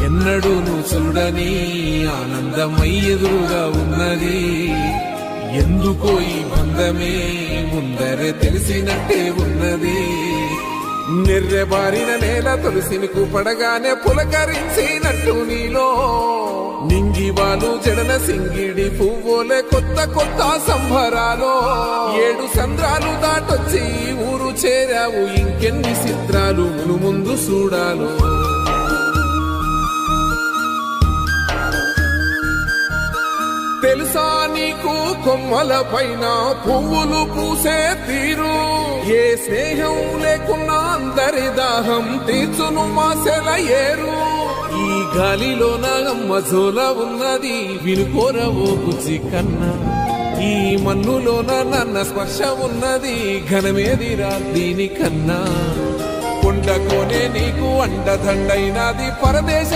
ఎన్నడూను చూడని ఆనందమై ఎదురుగా ఉన్నది. ఎందుకో ఈ బంధమే ముందరే తెలిసినట్టే ఉన్నది. నిర్రెబారిన నేల తులసిని కూపడగానే పులకరించినట్టు నీలో నింగివాలు జడన సింగిడి పువ్వులే కొత్త కొత్త సంభరాలో. 7 సంద్రాలు దాటొచ్చి ఊరు చేరావు, ఇంకెన్ని చిత్రాలు మును ముందు చూడాలో. తెలుసా నీకు కొమ్మల పైన పువ్వులు పూసే తీరు, ఏ స్నేహం లేకున్నా అందరి దాహం తీర్చును మాసెల ఏరు. ఈ గాలిలోన అమ్మజోల ఉన్నది వినుకోరవో బుజ్జి కన్నా, ఈ మన్నులోన నన్న స్పర్శ ఉన్నది ఘనమేదిరా దీనికన్నా. కొండకోనే నీకు అండదండైనది పరదేశ